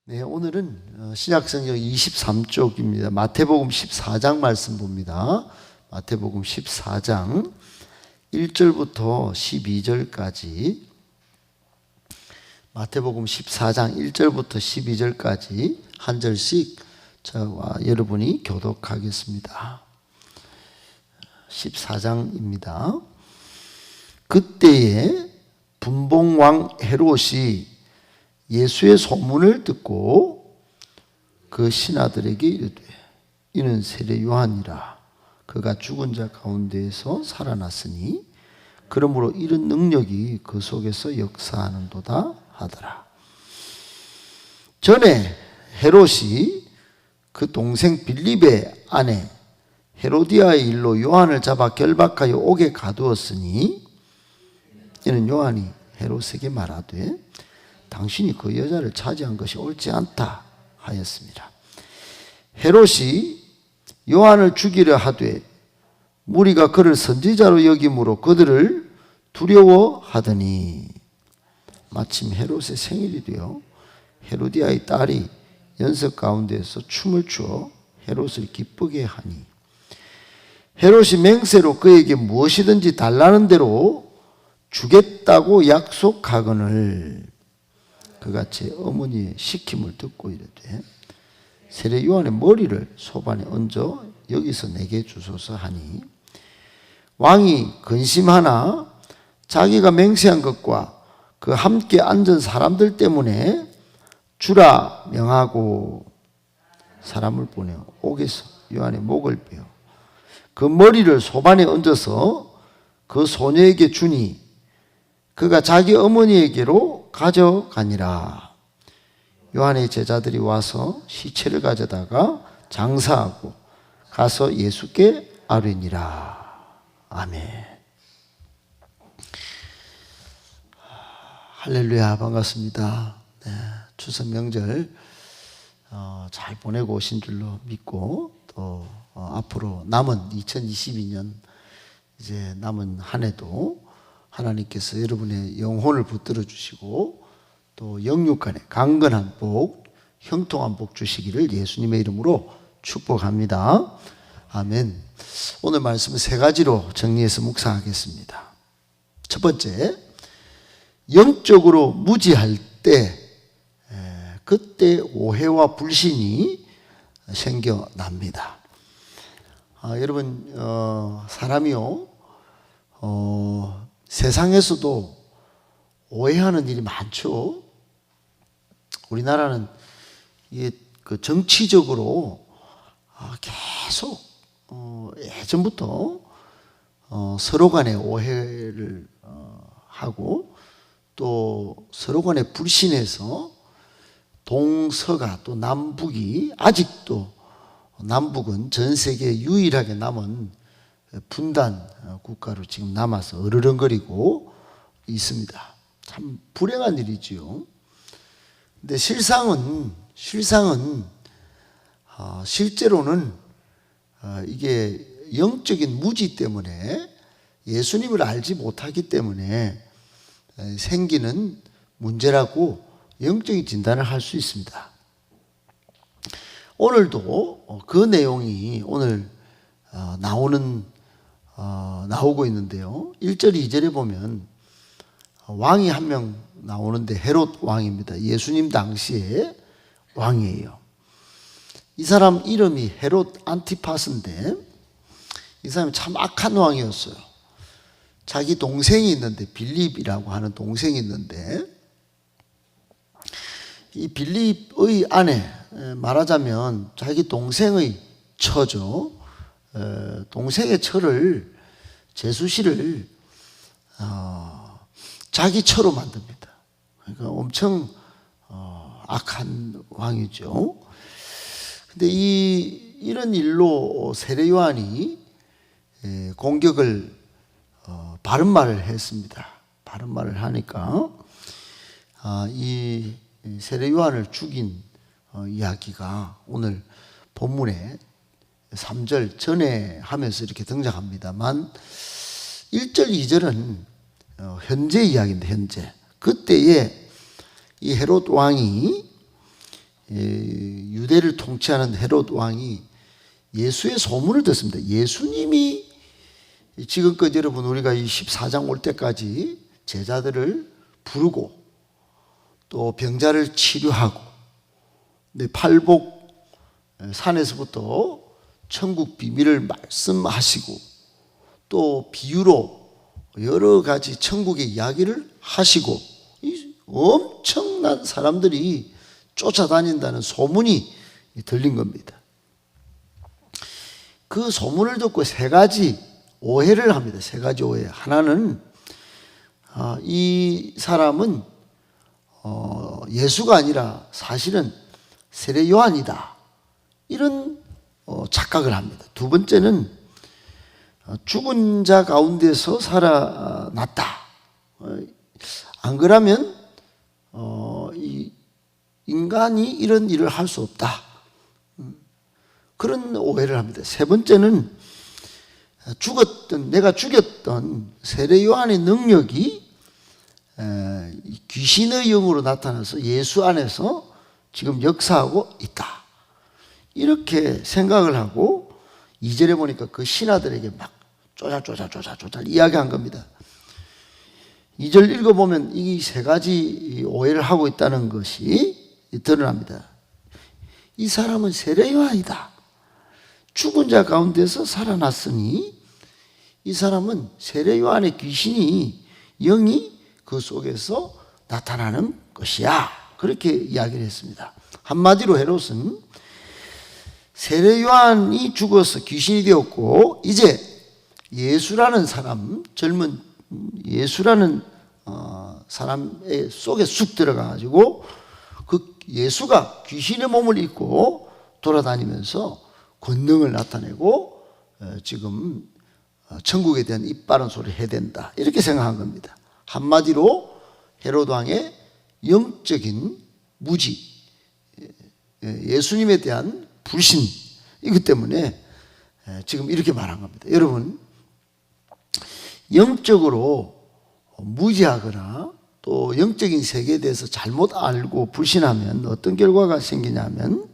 네, 오늘은 신약성경 23쪽입니다. 마태복음 14장 말씀 봅니다. 마태복음 14장 1절부터 12절까지 마태복음 14장 1절부터 12절까지 한 절씩 저와 여러분이 교독하겠습니다. 14장입니다. 그때에 분봉왕 헤롯이 예수의 소문을 듣고 그 신하들에게 이르되 이는 세례 요한이라. 그가 죽은 자 가운데에서 살아났으니 그러므로 이런 능력이 그 속에서 역사하는도다 하더라. 전에 헤롯이 그 동생 빌립의 아내 헤로디아의 일로 요한을 잡아 결박하여 옥에 가두었으니 이는 요한이 헤롯에게 말하되 당신이 그 여자를 차지한 것이 옳지 않다 하였습니다. 헤롯이 요한을 죽이려 하되 무리가 그를 선지자로 여김으로 그들을 두려워하더니 마침 헤롯의 생일이 되어 헤로디아의 딸이 연석 가운데에서 춤을 추어 헤롯을 기쁘게 하니 헤롯이 맹세로 그에게 무엇이든지 달라는 대로 주겠다고 약속하거늘 그가 제 어머니의 시킴을 듣고 이르되 세례 요한의 머리를 소반에 얹어 여기서 내게 주소서 하니 왕이 근심하나 자기가 맹세한 것과 그 함께 앉은 사람들 때문에 주라 명하고 사람을 보내어 옥에서 요한의 목을 베어 그 머리를 소반에 얹어서 그 소녀에게 주니 그가 자기 어머니에게로 가져가니라. 요한의 제자들이 와서 시체를 가져다가 장사하고 가서 예수께 아뢰니라. 아멘. 할렐루야, 반갑습니다. 네, 추석 명절 잘 보내고 오신 줄로 믿고 또 앞으로 남은 2022년 이제 남은 한 해도 하나님께서 여러분의 영혼을 붙들어 주시고 또 영육간에 강건한 복, 형통한 복 주시기를 예수님의 이름으로 축복합니다. 아멘. 오늘 말씀은 세 가지로 정리해서 묵상하겠습니다. 첫 번째, 영적으로 무지할 때 그때 오해와 불신이 생겨납니다. 여러분 사람이요 세상에서도 오해하는 일이 많죠. 우리나라는 그 정치적으로 계속 예전부터 서로 간에 오해를 하고 또 서로 간에 불신해서 동서가 또 남북이 아직도 남북은 전 세계에 유일하게 남은 분단 국가로 지금 남아서 으르렁거리고 있습니다. 참 불행한 일이지요. 근데 실제로는 이게 영적인 무지 때문에 예수님을 알지 못하기 때문에 생기는 문제라고 영적인 진단을 할 수 있습니다. 오늘도 그 내용이 오늘 나오고 있는데요. 1절, 2절에 보면 왕이 한 명 나오는데 헤롯 왕입니다. 예수님 당시에 왕이에요. 이 사람 이름이 헤롯 안티파스인데 이 사람이 참 악한 왕이었어요. 자기 동생이 있는데 빌립이라고 하는 동생이 있는데 이 빌립의 아내 말하자면 자기 동생의 처죠. 동생의 처를 제수씨를 자기 처로 만듭니다. 그러니까 엄청 악한 왕이죠. 근데 이런 일로 세례 요한이 공격을 바른 말을 했습니다. 바른 말을 하니까 이 세례 요한을 죽인 이야기가 오늘 본문에 3절 전에 하면서 이렇게 등장합니다만 1절, 2절은 현재 이야기인데 현재 그때에 이 헤롯 왕이 유대를 통치하는 헤롯 왕이 예수의 소문을 듣습니다. 예수님이 지금껏 여러분 우리가 이 14장 올 때까지 제자들을 부르고 또 병자를 치료하고 팔복 산에서부터 천국 비밀을 말씀하시고 또 비유로 여러 가지 천국의 이야기를 하시고 엄청난 사람들이 쫓아다닌다는 소문이 들린 겁니다. 그 소문을 듣고 세 가지 오해를 합니다. 세 가지 오해. 하나는 이 사람은 예수가 아니라 사실은 세례 요한이다. 이런 착각을 합니다. 두 번째는 죽은 자 가운데서 살아났다. 안 그러면 이 인간이 이런 일을 할 수 없다. 그런 오해를 합니다. 세 번째는 내가 죽였던 세례 요한의 능력이 귀신의 영으로 나타나서 예수 안에서 지금 역사하고 있다. 이렇게 생각을 하고 2절에 보니까 그 신하들에게 막 쪼잘쪼잘 이야기한 겁니다. 2절 읽어보면 이 세 가지 오해를 하고 있다는 것이 드러납니다. 이 사람은 세례 요한이다. 죽은 자 가운데서 살아났으니 이 사람은 세례 요한의 귀신이 영이 그 속에서 나타나는 것이야. 그렇게 이야기를 했습니다. 한마디로 헤롯은 세례 요한이 죽어서 귀신이 되었고 이제 예수라는 사람, 젊은 예수라는 사람 속에 쑥 들어가가지고 그 예수가 귀신의 몸을 입고 돌아다니면서 권능을 나타내고 지금 천국에 대한 이빠른 소리를 해야 된다. 이렇게 생각한 겁니다. 한마디로 헤롯 왕의 영적인 무지, 예수님에 대한 불신, 이것 때문에 지금 이렇게 말한 겁니다. 여러분, 영적으로 무지하거나 또 영적인 세계에 대해서 잘못 알고 불신하면 어떤 결과가 생기냐면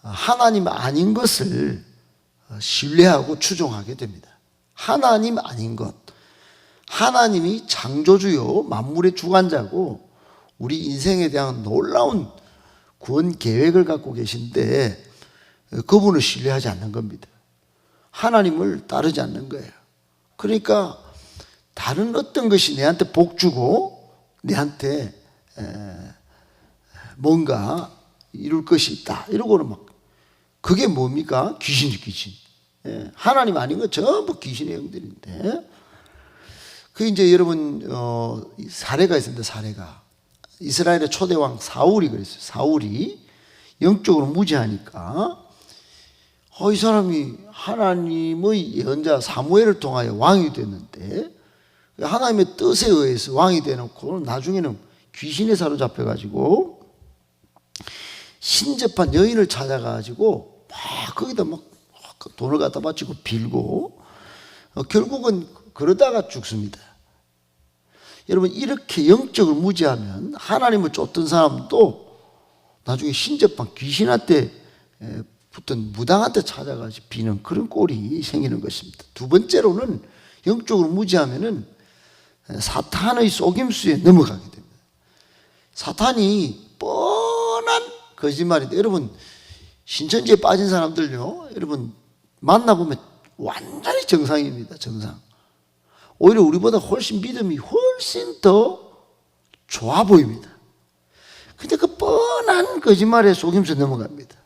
하나님 아닌 것을 신뢰하고 추종하게 됩니다. 하나님 아닌 것. 하나님이 창조주요 만물의 주관자고 우리 인생에 대한 놀라운 구원 계획을 갖고 계신데 그분을 신뢰하지 않는 겁니다. 하나님을 따르지 않는 거예요. 그러니까 다른 어떤 것이 내한테 복 주고 내한테 뭔가 이룰 것이 있다. 이러고는 막 그게 뭡니까? 귀신이 귀신. 하나님 아닌 거 전부 귀신의 영들인데 그 이제 여러분 사례가 있습니다. 사례가 이스라엘의 초대왕 사울이 그랬어요. 사울이 영적으로 무지하니까 이 사람이 하나님의 예언자 사무엘을 통하여 왕이 됐는데 하나님의 뜻에 의해서 왕이 되놓고 나중에는 귀신에 사로잡혀가지고 신접한 여인을 찾아가지고 막 거기다 막 돈을 갖다 바치고 빌고 결국은 그러다가 죽습니다. 여러분 이렇게 영적을 무지하면 하나님을 쫓던 사람도 나중에 신접한 귀신한테 붙은 무당한테 찾아가서 비는 그런 꼴이 생기는 것입니다. 두 번째로는 영적으로 무지하면은 사탄의 속임수에 넘어가게 됩니다. 사탄이 뻔한 거짓말인데 여러분 신천지에 빠진 사람들요 여러분 만나보면 완전히 정상입니다. 정상. 오히려 우리보다 훨씬 믿음이 훨씬 더 좋아 보입니다. 근데 그 뻔한 거짓말에 속임수 넘어갑니다.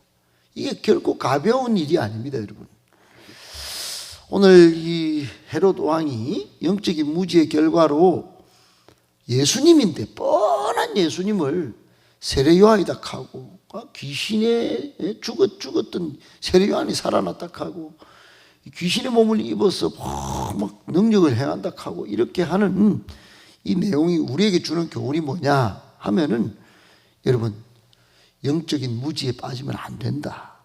이게 결코 가벼운 일이 아닙니다, 여러분. 오늘 이 헤롯 왕이 영적인 무지의 결과로 예수님인데 뻔한 예수님을 세례 요한이다 하고 귀신에 죽었던 세례 요한이 살아났다 하고 귀신의 몸을 입어서 막 능력을 행한다 하고 이렇게 하는 이 내용이 우리에게 주는 교훈이 뭐냐 하면은 여러분 영적인 무지에 빠지면 안 된다.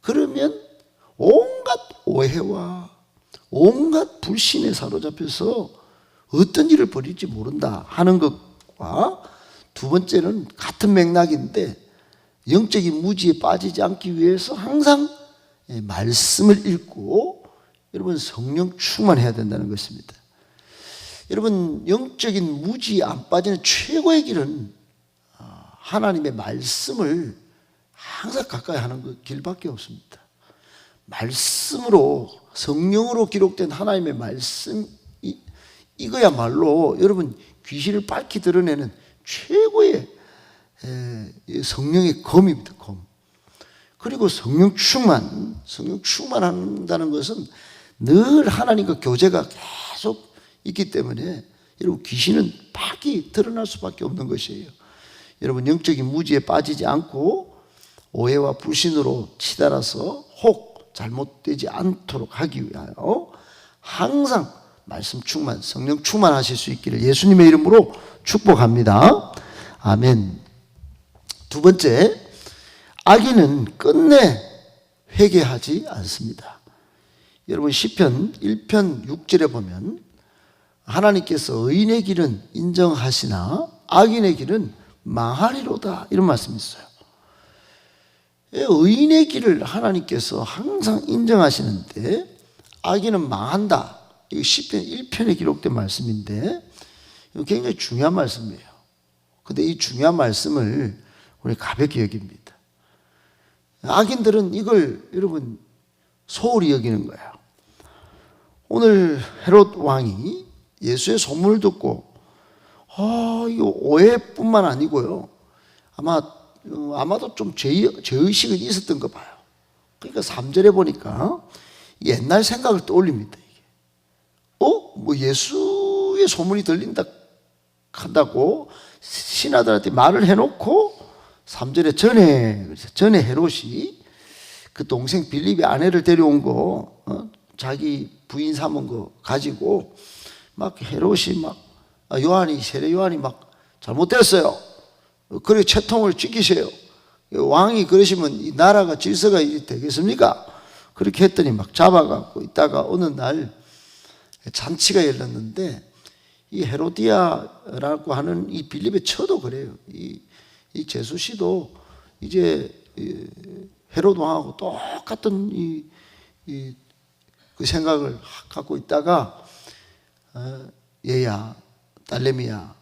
그러면 온갖 오해와 온갖 불신에 사로잡혀서 어떤 일을 벌일지 모른다 하는 것과 두 번째는 같은 맥락인데 영적인 무지에 빠지지 않기 위해서 항상 말씀을 읽고 여러분 성령 충만해야 된다는 것입니다. 여러분 영적인 무지에 안 빠지는 최고의 길은 하나님의 말씀을 항상 가까이 하는 그 길밖에 없습니다. 말씀으로 성령으로 기록된 하나님의 말씀 이거야말로 여러분 귀신을 밝히 드러내는 최고의 성령의 검입니다. 검. 그리고 성령 충만한다는 것은 늘 하나님과 교제가 계속 있기 때문에 여러분 귀신은 밝히 드러날 수밖에 없는 것이에요. 여러분 영적인 무지에 빠지지 않고 오해와 불신으로 치달아서 혹 잘못되지 않도록 하기 위하여 항상 말씀 충만, 성령 충만하실 수 있기를 예수님의 이름으로 축복합니다. 아멘. 두 번째, 악인은 끝내 회개하지 않습니다. 여러분 시편 1편 6절에 보면 하나님께서 의인의 길은 인정하시나 악인의 길은 망하리로다 이런 말씀이 있어요. 의인의 길을 하나님께서 항상 인정하시는데 악인은 망한다. 이거 시편 1편에 기록된 말씀인데 이거 굉장히 중요한 말씀이에요. 근데 이 중요한 말씀을 우리 가볍게 여깁니다. 악인들은 이걸 여러분 소홀히 여기는 거예요. 오늘 헤롯 왕이 예수의 소문을 듣고 이거 오해뿐만 아니고요. 아마도 좀 죄의식은 있었던 거 봐요. 그러니까 3절에 보니까 옛날 생각을 떠올립니다. 이게. 뭐 예수의 소문이 들린다 한다고 신하들한테 말을 해놓고 3절에 전에 헤롯이 그 동생 빌립의 아내를 데려온 거 자기 부인 삼은 거 가지고 막 헤롯이 세례 요한이 막 잘못됐어요. 그래 채통을 지키세요. 왕이 그러시면 이 나라가 질서가 되겠습니까? 그렇게 했더니 막 잡아갖고 있다가 어느 날 잔치가 열렸는데 이 헤로디아라고 하는 이 빌립의 처도 그래요. 이 제수 씨도 이제 헤롯 왕하고 똑같은 그 생각을 갖고 있다가 얘야 딸내미야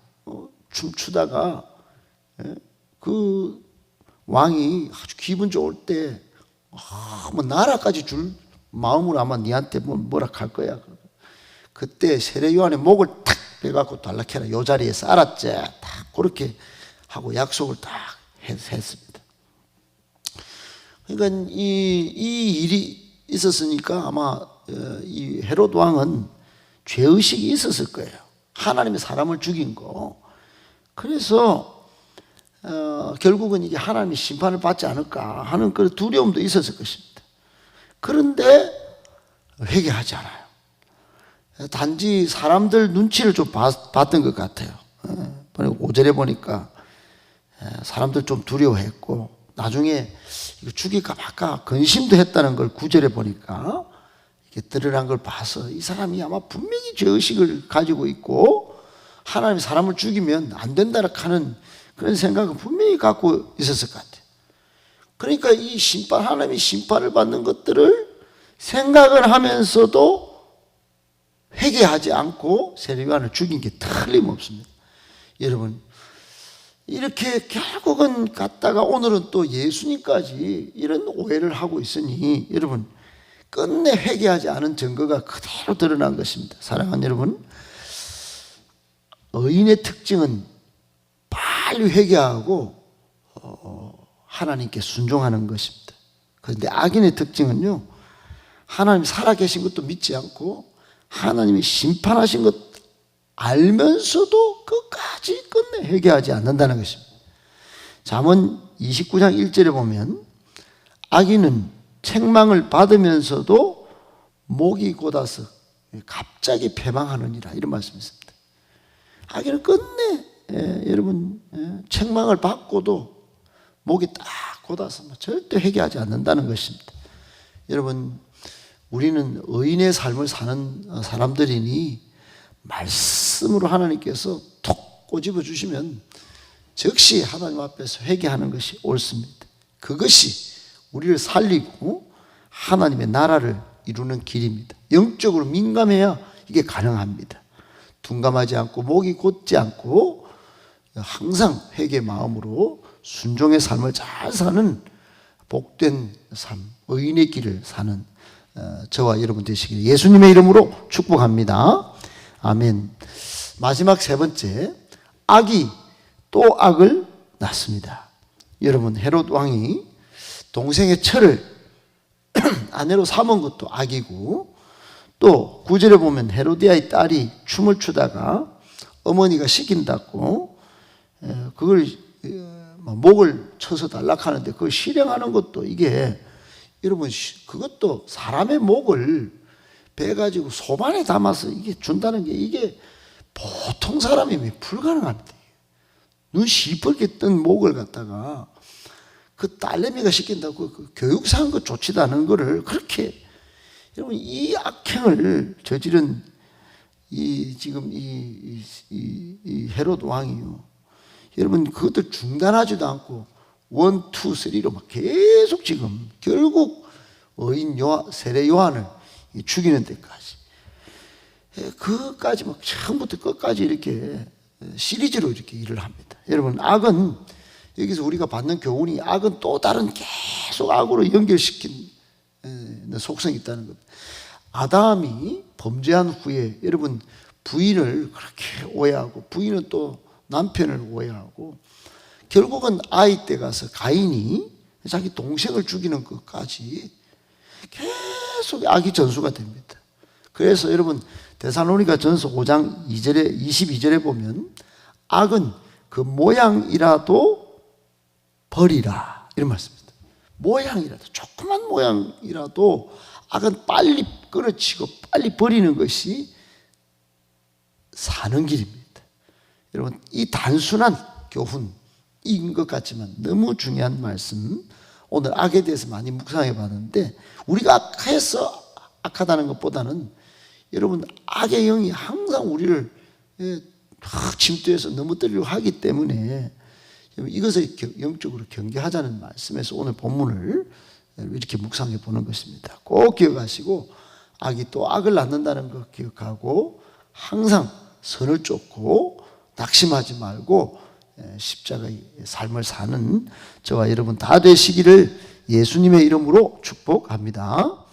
춤추다가 그 왕이 아주 기분 좋을 때 뭐 나라까지 줄 마음으로 아마 니한테 뭐라 할 거야. 그때 세례 요한의 목을 탁 빼갖고 달라해라 요 자리에서 알았지? 딱 그렇게 하고 약속을 딱 했습니다. 그러니까 이 일이 있었으니까 아마 이 헤롯 왕은 죄의식이 있었을 거예요. 하나님의 사람을 죽인 거. 그래서 결국은 이게 하나님의 심판을 받지 않을까 하는 그런 두려움도 있었을 것입니다. 그런데 회개하지 않아요. 단지 사람들 눈치를 좀 봤던 것 같아요. 5절에 보니까 사람들 좀 두려워했고 나중에 이거 죽일까 말까 근심도 했다는 걸 9절에 보니까 이렇게 드러난 걸 봐서 이 사람이 아마 분명히 죄의식을 가지고 있고 하나님 사람을 죽이면 안 된다는 하는 그런 생각을 분명히 갖고 있었을 것 같아요. 그러니까 이 하나님이 심판을 받는 것들을 생각을 하면서도 회개하지 않고 세례 요한을 죽인 게 틀림없습니다. 여러분 이렇게 결국은 갔다가 오늘은 또 예수님까지 이런 오해를 하고 있으니 여러분 끝내 회개하지 않은 증거가 그대로 드러난 것입니다. 사랑하는 여러분, 의인의 특징은 빨리 회개하고 하나님께 순종하는 것입니다. 그런데 악인의 특징은요, 하나님 살아계신 것도 믿지 않고 하나님이 심판하신 것 알면서도 끝까지 끝내 회개하지 않는다는 것입니다. 잠언 29장 1절에 보면 악인은 책망을 받으면서도 목이 곧아서 갑자기 패망하느니라 이런 말씀이 있습니다. 악인은 끝내 여러분 책망을 받고도 목이 딱 곧아서 절대 회개하지 않는다는 것입니다. 여러분 우리는 의인의 삶을 사는 사람들이니 말씀으로 하나님께서 톡 꼬집어 주시면 즉시 하나님 앞에서 회개하는 것이 옳습니다. 그것이 우리를 살리고 하나님의 나라를 이루는 길입니다. 영적으로 민감해야 이게 가능합니다. 둔감하지 않고 목이 곧지 않고 항상 회개 마음으로 순종의 삶을 잘 사는 복된 삶, 의인의 길을 사는 저와 여러분 되시길 예수님의 이름으로 축복합니다. 아멘. 마지막 세 번째, 악이 또 악을 낳습니다. 여러분, 헤롯 왕이 동생의 철을 아내로 삼은 것도 악이고, 또 9절에 보면 헤로디아의 딸이 춤을 추다가 어머니가 시킨다고 그걸 목을 쳐서 달락하는데 그걸 실행하는 것도 이게 여러분 그것도 사람의 목을 베가지고 소반에 담아서 이게 준다는 게 이게 보통 사람이면 불가능합니다. 눈 시뻘게 뜬 목을 갖다가 그 딸내미가 시킨다고 그 교육상 그 좋지도 않은 거를 그렇게 여러분 이 악행을 저지른 지금 이 헤롯 왕이요. 여러분 그것들 중단하지도 않고 1, 2, 3로 막 계속 지금 결국 어인 세례 요한을 죽이는 데까지 그까지 막 처음부터 끝까지 이렇게 시리즈로 이렇게 일을 합니다. 여러분 악은 여기서 우리가 받는 교훈이 악은 또 다른 계속 악으로 연결시킨 속성이 있다는 겁니다. 아담이 범죄한 후에 여러분 부인을 그렇게 오해하고 부인은 또 남편을 오해하고 결국은 아이 때 가서 가인이 자기 동생을 죽이는 것까지 계속 악이 전수가 됩니다. 그래서 여러분 데살로니가 전서 5장 2절에 22절에 보면 악은 그 모양이라도 버리라 이런 말씀입니다. 모양이라도 조그만 모양이라도 악은 빨리 끊어치고 빨리 버리는 것이 사는 길입니다. 여러분 이 단순한 교훈인 것 같지만 너무 중요한 말씀 오늘 악에 대해서 많이 묵상해 봤는데 우리가 악해서 악하다는 것보다는 여러분 악의 영이 항상 우리를 침투해서 넘어뜨리려고 하기 때문에 이것을 영적으로 경계하자는 말씀에서 오늘 본문을 이렇게 묵상해 보는 것입니다. 꼭 기억하시고 악이 또 악을 낳는다는 것 기억하고 항상 선을 쫓고 낙심하지 말고 십자가의 삶을 사는 저와 여러분 다 되시기를 예수님의 이름으로 축복합니다.